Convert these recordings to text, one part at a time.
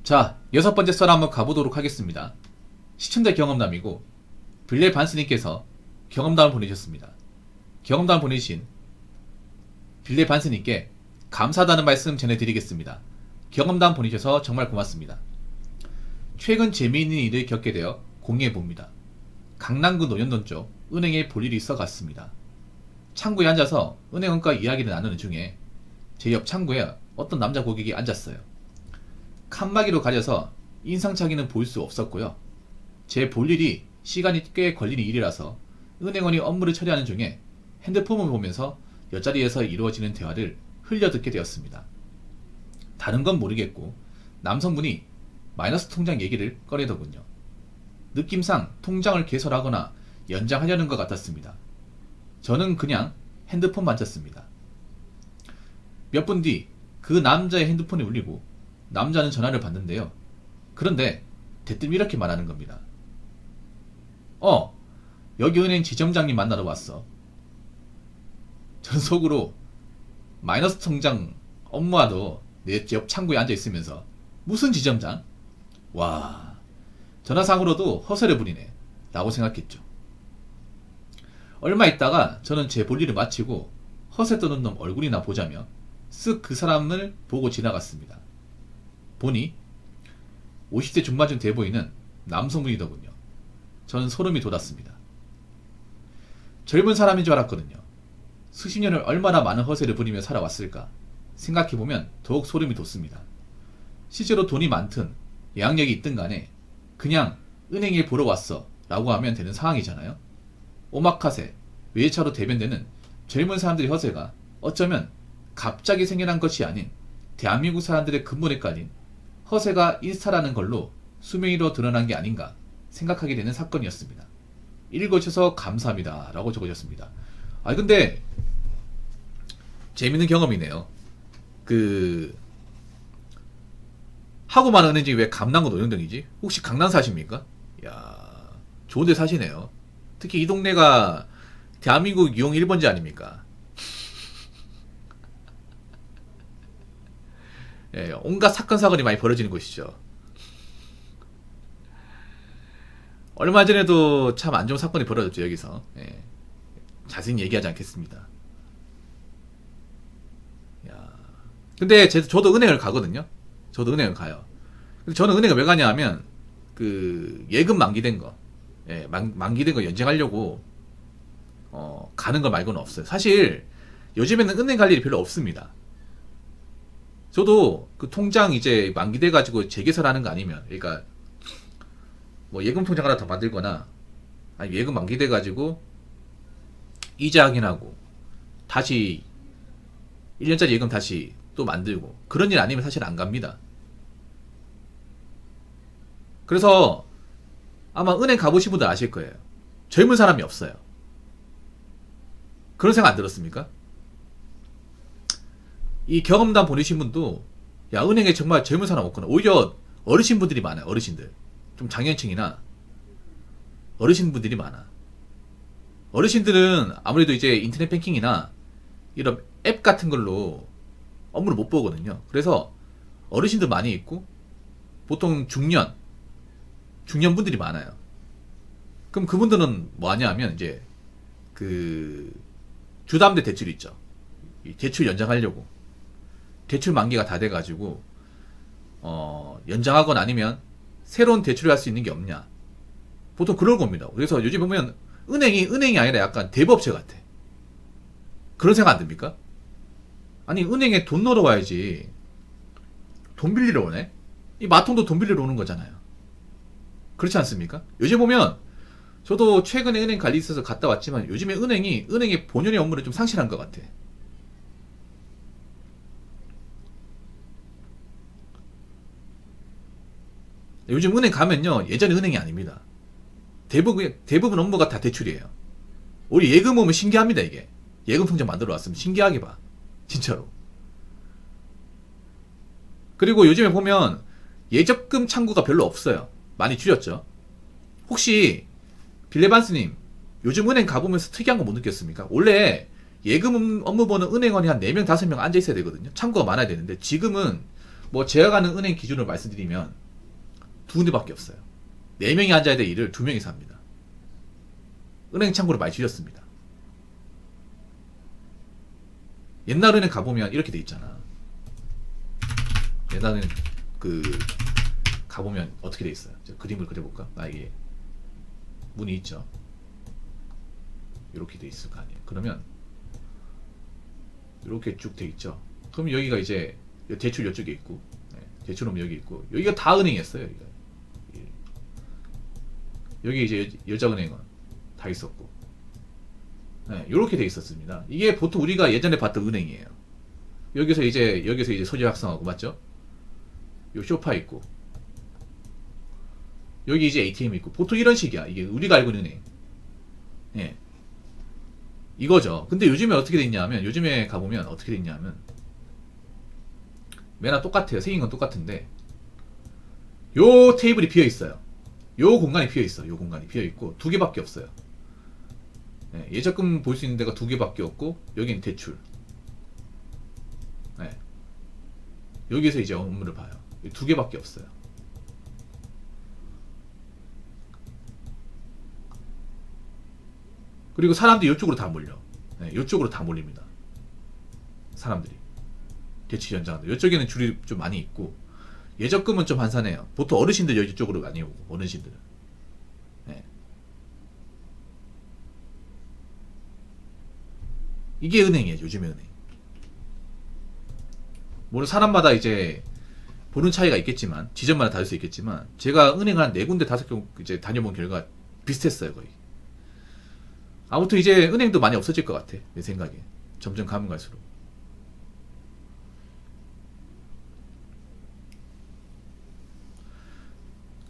자, 6번째 썰 한번 가보도록 하겠습니다. 시청자 경험담이고 빌레 반스님께서 경험담을 보내주셨습니다. 경험담을 보내주신 빌레 반스님께 감사하다는 말씀 전해드리겠습니다. 경험담 보내주셔서 정말 고맙습니다. 최근 재미있는 일을 겪게 되어 공유해봅니다. 강남구 논현동 쪽 은행에 볼 일이 있어 갔습니다. 창구에 앉아서 은행원과 이야기를 나누는 중에 제 옆 창구에 어떤 남자 고객이 앉았어요. 칸막이로 가려서 인상착의는 볼 수 없었고요. 제 볼 일이 시간이 꽤 걸리는 일이라서 은행원이 업무를 처리하는 중에 핸드폰을 보면서 옆자리에서 이루어지는 대화를 흘려듣게 되었습니다. 다른 건 모르겠고 남성분이 마이너스 통장 얘기를 꺼내더군요. 느낌상 통장을 개설하거나 연장하려는 것 같았습니다. 저는 그냥 핸드폰 만졌습니다. 몇 분 뒤 그 남자의 핸드폰이 울리고 남자는 전화를 받는데요. 그런데 대뜸 이렇게 말하는 겁니다. 여기 은행 지점장님 만나러 왔어. 전 속으로 마이너스 통장 업무와도 내 옆 창구에 앉아있으면서 무슨 지점장? 와, 전화상으로도 허세를 부리네 라고 생각했죠. 얼마 있다가 저는 제 볼일을 마치고 허세 떠는 놈 얼굴이나 보자며 쓱 그 사람을 보고 지나갔습니다. 보니 50대 중반쯤 돼 보이는 남성분이더군요. 전 소름이 돋았습니다. 젊은 사람인 줄 알았거든요. 수십 년을 얼마나 많은 허세를 부리며 살아왔을까 생각해보면 더욱 소름이 돋습니다. 실제로 돈이 많든 영향력이 있든 간에 그냥 은행에 보러 왔어 라고 하면 되는 상황이잖아요. 오마카세, 외제차로 대변되는 젊은 사람들의 허세가 어쩌면 갑자기 생겨난 것이 아닌 대한민국 사람들의 근본에 깔린 허세가 인스타라는 걸로 수명위로 드러난 게 아닌가 생각하게 되는 사건이었습니다. 읽어주셔서 감사합니다 라고 적어주셨습니다. 근데 재밌는 경험이네요. 하고 많은 은행이 왜 강남구 논현동이지? 혹시 강남 사십니까? 이야, 좋은 데 사시네요. 특히 이 동네가 대한민국 유형 1번지 아닙니까? 예, 온갖 사건 사고이 많이 벌어지는 곳이죠. 얼마 전에도 참 안 좋은 사건이 벌어졌죠, 여기서. 예, 자세히 얘기하지 않겠습니다. 근데 저도 은행을 가거든요. 저도 은행을 가요. 근데 저는 은행을 왜 가냐 하면 예금 만기된 거, 예, 만기된 거 연장하려고 가는 거 말고는 없어요. 사실 요즘에는 은행 갈 일이 별로 없습니다. 저도 그 통장 이제 만기돼 가지고 재개설하는 거 아니면, 그러니까 뭐 예금 통장 하나 더 만들거나 아니 예금 만기돼 가지고 이자 확인하고 다시 1년짜리 예금 다시 또 만들고 그런 일 아니면 사실 안 갑니다. 그래서 아마 은행 가보신 분들 아실 거예요. 젊은 사람이 없어요. 그런 생각 안 들었습니까? 이 경험담 보내신 분도 야, 은행에 정말 젊은 사람 없구나. 오히려 어르신 분들이 많아요. 어르신들. 좀 장년층이나 어르신 분들이 많아. 어르신들은 아무래도 이제 인터넷 뱅킹이나 이런 앱 같은 걸로 업무를 못 보거든요. 그래서 어르신들 많이 있고 보통 중년분들이 많아요. 그럼 그분들은 뭐 하냐 하면 이제 주담대 대출 있죠. 이 대출 연장하려고 대출 만기가 다 돼가지고 연장하거나 아니면 새로운 대출을 할 수 있는 게 없냐, 보통 그럴 겁니다. 그래서 요즘 보면 은행이 아니라 약간 대부업체 같아. 그런 생각 안 듭니까? 아니, 은행에 돈 넣으러 와야지 돈 빌리러 오네? 이 마통도 돈 빌리러 오는 거잖아요. 그렇지 않습니까? 요즘 보면 저도 최근에 은행 관리 있어서 갔다 왔지만 요즘에 은행의 본연의 업무를 좀 상실한 것 같아. 요즘 은행 가면요, 예전에 은행이 아닙니다. 대부분 업무가 다 대출이에요. 우리 예금 오면 신기합니다. 이게 예금 통장 만들어 왔으면 신기하게 봐, 진짜로. 그리고 요즘에 보면 예적금 창구가 별로 없어요. 많이 줄였죠. 혹시 빌레반스님 요즘 은행 가보면서 특이한 거 못 느꼈습니까? 원래 예금 업무 보는 은행원이 한 4명 5명 앉아 있어야 되거든요. 창구가 많아야 되는데 지금은 뭐 제가 가는 은행 기준으로 말씀드리면 두 군데밖에 없어요. 4명이 앉아야 될 일을 2명이서 합니다. 은행 창구를 많이 줄였습니다. 옛날 은행 가보면 이렇게 돼 있잖아. 옛날 은행 가보면 어떻게 돼 있어요? 그림을 그려볼까? 이게 문이 있죠. 이렇게 돼 있을 거 아니에요. 그러면 이렇게 쭉 돼 있죠. 그럼 여기가 이제 대출 이쪽에 있고, 대출은 여기 있고, 여기가 다 은행이었어요. 여기 이제 여자은행은 다 있었고, 이렇게 돼 있었습니다. 이게 보통 우리가 예전에 봤던 은행이에요. 여기서 이제 서류 작성하고, 맞죠? 요 소파 있고, 여기 이제 ATM 있고, 보통 이런 식이야. 이게 우리가 알고 있는 은행. 이거죠. 근데 요즘에 어떻게 됐냐면, 요즘에 가보면 어떻게 됐냐면, 매나 똑같아요. 생긴 건 똑같은데, 요 테이블이 비어 있어요. 요 공간이 비어 있어. 요 공간이 비어 있고, 2개밖에 없어요. 예적금 볼 수 있는 데가 2개밖에 없고, 여기는 대출. 여기서 이제 업무를 봐요. 2개밖에 없어요. 그리고 사람들이 이쪽으로 다 몰려. 이쪽으로 다 몰립니다. 사람들이. 대출 현장들. 이쪽에는 줄이 좀 많이 있고, 예적금은 좀 한산해요. 보통 어르신들 이쪽으로 많이 오고, 어르신들은. 이게 은행이에요. 요즘의 은행. 물론 사람마다 이제 보는 차이가 있겠지만, 지점마다 다를 수 있겠지만, 제가 은행 한 4군데 5개 이제 다녀본 결과 비슷했어요, 거의. 아무튼 이제 은행도 많이 없어질 것 같아, 내 생각에. 점점 가면 갈수록.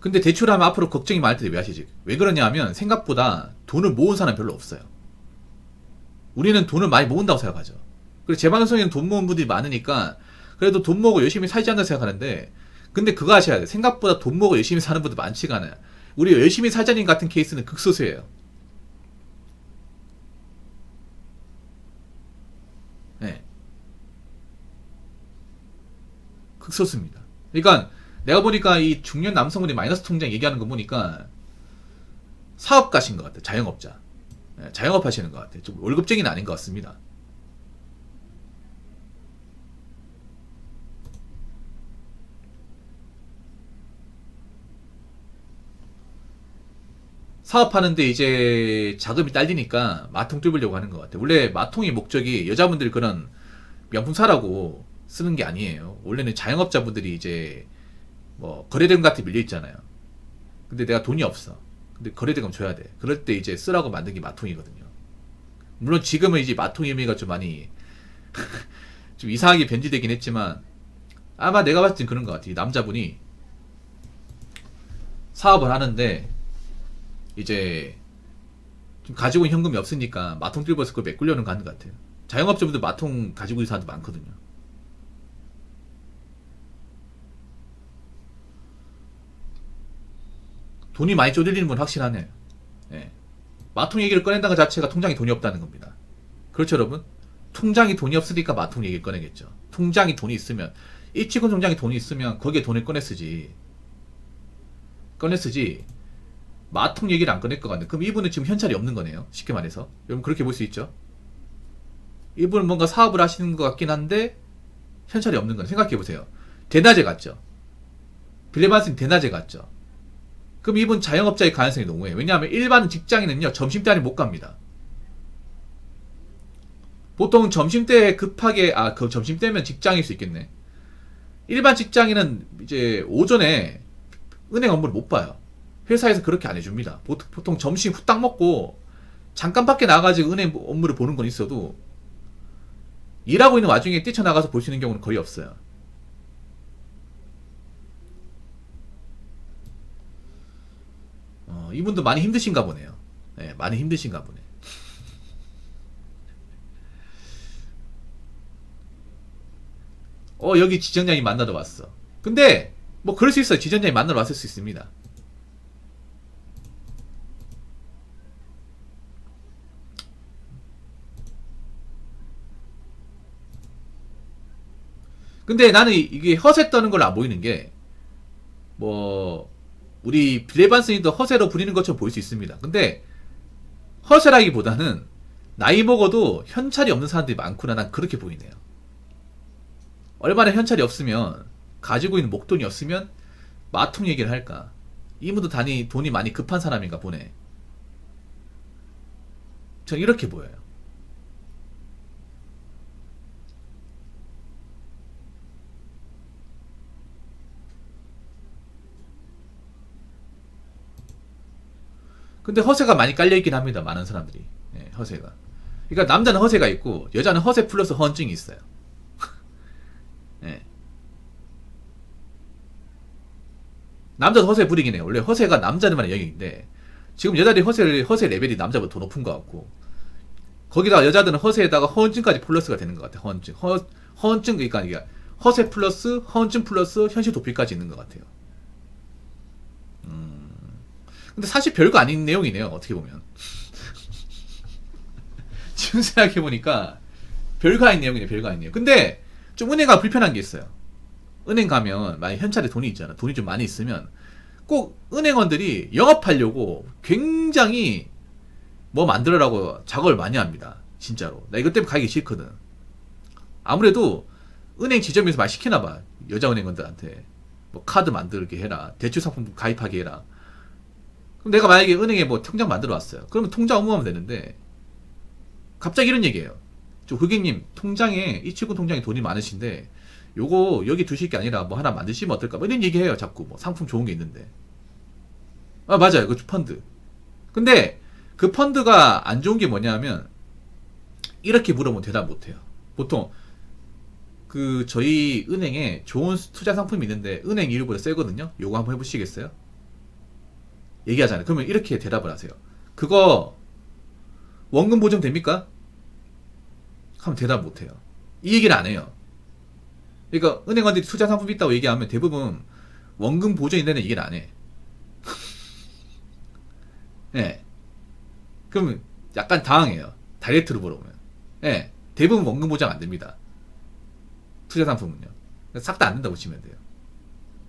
근데 대출하면 앞으로 걱정이 많을 텐데 왜 하시지? 왜 그러냐 하면 생각보다 돈을 모은 사람 별로 없어요. 우리는 돈을 많이 모은다고 생각하죠. 그리고 제 방송에는 돈 모은 분들이 많으니까 그래도 돈 모으고 열심히 살지 않나 생각하는데, 근데 그거 아셔야 돼. 생각보다 돈 모으고 열심히 사는 분들 많지가 않아요. 우리 열심히 살자님 같은 케이스는 극소수예요. 네. 극소수입니다. 그러니까 내가 보니까 이 중년 남성분이 마이너스 통장 얘기하는 거 보니까 사업가신 것 같아요. 자영업자. 자영업 하시는 것 같아요. 좀 월급쟁이는 아닌 것 같습니다. 사업하는데 이제 자금이 딸리니까 마통 뚫으려고 하는 것 같아요. 원래 마통의 목적이 여자분들 그런 명품 사라고 쓰는 게 아니에요. 원래는 자영업자분들이 이제 뭐 거래대금 같은 게 밀려 있잖아요. 근데 내가 돈이 없어. 근데 거래대금 줘야 돼. 그럴 때 이제 쓰라고 만든 게 마통이거든요. 물론 지금은 이제 마통 의미가 좀 많이 좀 이상하게 변질되긴 했지만, 아마 내가 봤을 땐 그런 것 같아. 이 남자분이 사업을 하는데 이제 좀 가지고 있는 현금이 없으니까 마통 뚫어서 그걸 메꾸려는 거 하는 것 같아요. 자영업자분들 마통 가지고 있는 사람도 많거든요. 돈이 많이 쪼들리는 건 확실하네요. 예. 마통 얘기를 꺼낸다는 것 자체가 통장에 돈이 없다는 겁니다. 그렇죠, 여러분? 통장이 돈이 없으니까 마통 얘기를 꺼내겠죠. 통장이 돈이 있으면, 입직금 통장에 돈이 있으면 거기에 돈을 꺼냈으지, 마통 얘기를 안 꺼낼 것 같네. 그럼 이분은 지금 현찰이 없는 거네요. 쉽게 말해서. 여러분 그렇게 볼 수 있죠? 이분은 뭔가 사업을 하시는 것 같긴 한데, 현찰이 없는 거네. 생각해보세요. 대낮에 갔죠. 빌레반스는 대낮에 갔죠. 그럼 이분 자영업자의 가능성이 너무해요. 왜냐하면 일반 직장인은요, 점심때 아니면 못 갑니다. 보통 점심때 급하게, 그 점심때면 직장일 수 있겠네. 일반 직장인은 이제 오전에 은행 업무를 못 봐요. 회사에서 그렇게 안 해줍니다. 보통 점심 후딱 먹고 잠깐 밖에 나가가지고 은행 업무를 보는 건 있어도 일하고 있는 와중에 뛰쳐나가서 볼 수 있는 경우는 거의 없어요. 이분도 많이 힘드신가 보네요. 네, 많이 힘드신가 보네. 여기 지점장님 만나러 왔어. 근데 뭐 그럴 수 있어요. 지점장님 만나러 왔을 수 있습니다. 근데 나는 이게 허세 떠는 걸로 안 보이는 게, 뭐, 우리 빌레 반슨이도 허세로 부리는 것처럼 보일 수 있습니다. 근데 허세라기보다는 나이 먹어도 현찰이 없는 사람들이 많구나, 난 그렇게 보이네요. 얼마나 현찰이 없으면, 가지고 있는 목돈이 없으면 마통 얘기를 할까. 이분도 돈이 많이 급한 사람인가 보네. 전 이렇게 보여요. 근데 허세가 많이 깔려있긴 합니다. 많은 사람들이. 예, 허세가. 그러니까 남자는 허세가 있고 여자는 허세 플러스 허언증이 있어요. 예. 남자도 허세 부리긴 해요. 원래 허세가 남자들만의 영역인데 지금 여자들이 허세 레벨이 남자보다 더 높은 것 같고, 거기다가 여자들은 허세에다가 허언증까지 플러스가 되는 것 같아요. 허언증, 그러니까 이게 허세 플러스 허언증 플러스 현실 도피까지 있는 것 같아요. 근데 사실 별거 아닌 내용이네요. 어떻게 보면. 지금 생각해보니까 별거 아닌 내용이네. 별거 아닌 내용. 근데 좀 은행가 불편한 게 있어요. 은행 가면 만약 현찰에 돈이 있잖아. 돈이 좀 많이 있으면 꼭 은행원들이 영업하려고 굉장히 뭐 만들어라고 작업을 많이 합니다. 진짜로. 나 이것 때문에 가기 싫거든. 아무래도 은행 지점에서 많이 시키나봐. 여자 은행원들한테. 뭐 카드 만들게 해라. 대출 상품 가입하게 해라. 그럼 내가 만약에 은행에 뭐 통장 만들어 왔어요. 그러면 통장 업무하면 되는데 갑자기 이런 얘기예요. 저 고객님 통장에 이치군 통장에 돈이 많으신데 요거 여기 두실 게 아니라 뭐 하나 만드시면 어떨까? 뭐 이런 얘기해요. 자꾸 뭐 상품 좋은 게 있는데. 아 맞아요. 그 펀드. 근데 그 펀드가 안 좋은 게 뭐냐면 이렇게 물어보면 대답 못해요. 보통 그 저희 은행에 좋은 투자 상품이 있는데 은행 이율보다 세거든요. 요거 한번 해보시겠어요? 얘기하잖아요. 그러면 이렇게 대답을 하세요. 그거 원금 보증 됩니까? 하면 대답 못해요. 이 얘기를 안 해요. 그러니까 은행원들이 투자 상품이 있다고 얘기하면 대부분 원금 보증이 되는 얘기를 안 해. 네. 그러면 약간 당황해요. 다이렉트로 물어보면. 네. 대부분 원금 보장 안 됩니다. 투자 상품은요. 싹 다 안 된다고 보시면 돼요.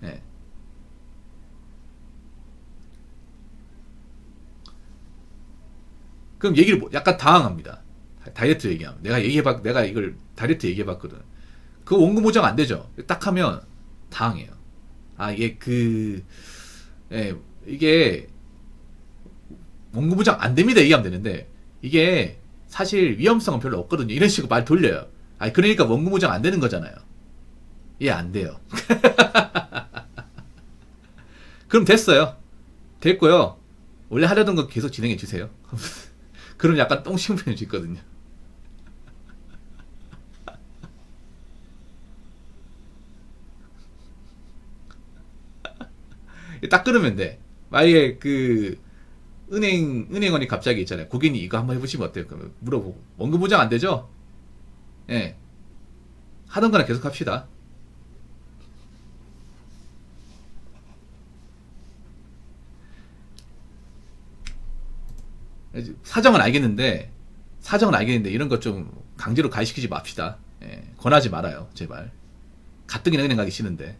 네. 그럼 얘기를 약간 당황합니다. 다이렉트 얘기하면. 내가 이걸 다이렉트 얘기해봤거든. 그 원금 보장 안 되죠. 딱 하면 당황해요. 아, 이게 원금 보장 안 됩니다. 얘기하면 되는데, 이게 사실 위험성은 별로 없거든요. 이런 식으로 말 돌려요. 아, 그러니까 원금 보장 안 되는 거잖아요. 예, 안 돼요. 그럼 됐어요. 됐고요. 원래 하려던 거 계속 진행해 주세요. 그럼 약간 똥심 표현이 있거든요. 딱 그러면 돼. 만약에 은행원이 갑자기 있잖아요. 고객님 이거 한번 해보시면 어때요? 그러면 물어보고. 원금 보장 안 되죠? 예. 하던 거나 계속 합시다. 사정은 알겠는데 이런 거 좀 강제로 가입시키지 맙시다. 예. 권하지 말아요. 제발. 가뜩이나 은행 가기 싫은데.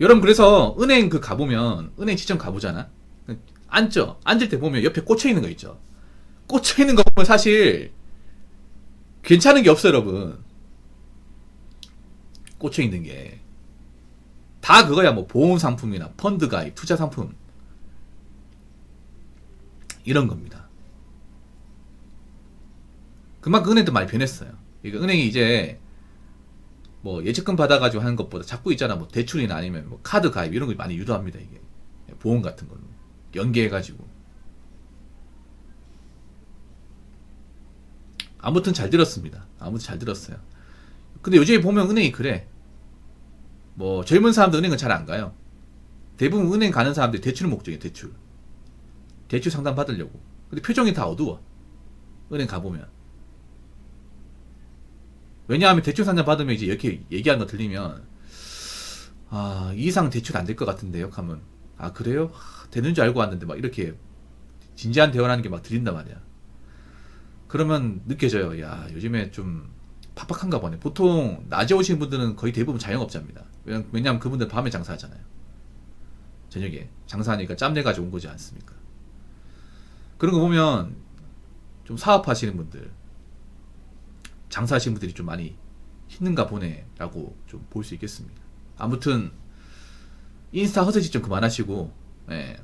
여러분, 그래서 은행 가보면, 은행 시청 가보잖아? 앉죠? 앉을 때 보면 옆에 꽂혀있는 거 있죠? 꽂혀있는 거 보면 사실, 괜찮은 게 없어요, 여러분. 꽂혀있는 게. 다 그거야, 뭐, 보험 상품이나 펀드 가입, 투자 상품. 이런 겁니다. 그만큼 은행도 많이 변했어요. 그러니까 은행이 이제, 뭐 예적금 받아가지고 하는 것보다 자꾸 있잖아, 뭐 대출이나 아니면 뭐 카드 가입 이런 거 많이 유도합니다. 이게 보험 같은 걸로 연계해가지고. 아무튼 잘 들었습니다. 아무튼 잘 들었어요. 근데 요즘에 보면 은행이 그래. 뭐 젊은 사람들 은행은 잘 안 가요. 대부분 은행 가는 사람들이 대출 목적이에요. 대출 상담 받으려고. 근데 표정이 다 어두워. 은행 가보면. 왜냐하면 대출 상담 받으면 이제 이렇게 얘기하는 거 들리면, 아, 이 이상 대출 안 될 것 같은데요? 하면, 아, 그래요? 되는 줄 알고 왔는데 막 이렇게 진지한 대화를 하는 게 막 들린단 말이야. 그러면 느껴져요. 야, 요즘에 좀 팍팍한가 보네. 보통 낮에 오시는 분들은 거의 대부분 자영업자입니다. 왜냐면 그분들 밤에 장사하잖아요. 저녁에 장사하니까 짬내가지고 온 거지 않습니까? 그런 거 보면 좀 사업하시는 분들, 장사하시는 분들이 좀 많이 힘든가 보네라고 좀 볼 수 있겠습니다. 아무튼 인스타 허세짓 좀 그만하시고, 예,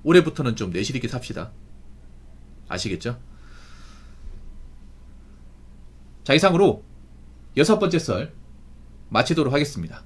올해부터는 좀 내실 있게 삽시다. 아시겠죠? 자, 이상으로 6번째 썰 마치도록 하겠습니다.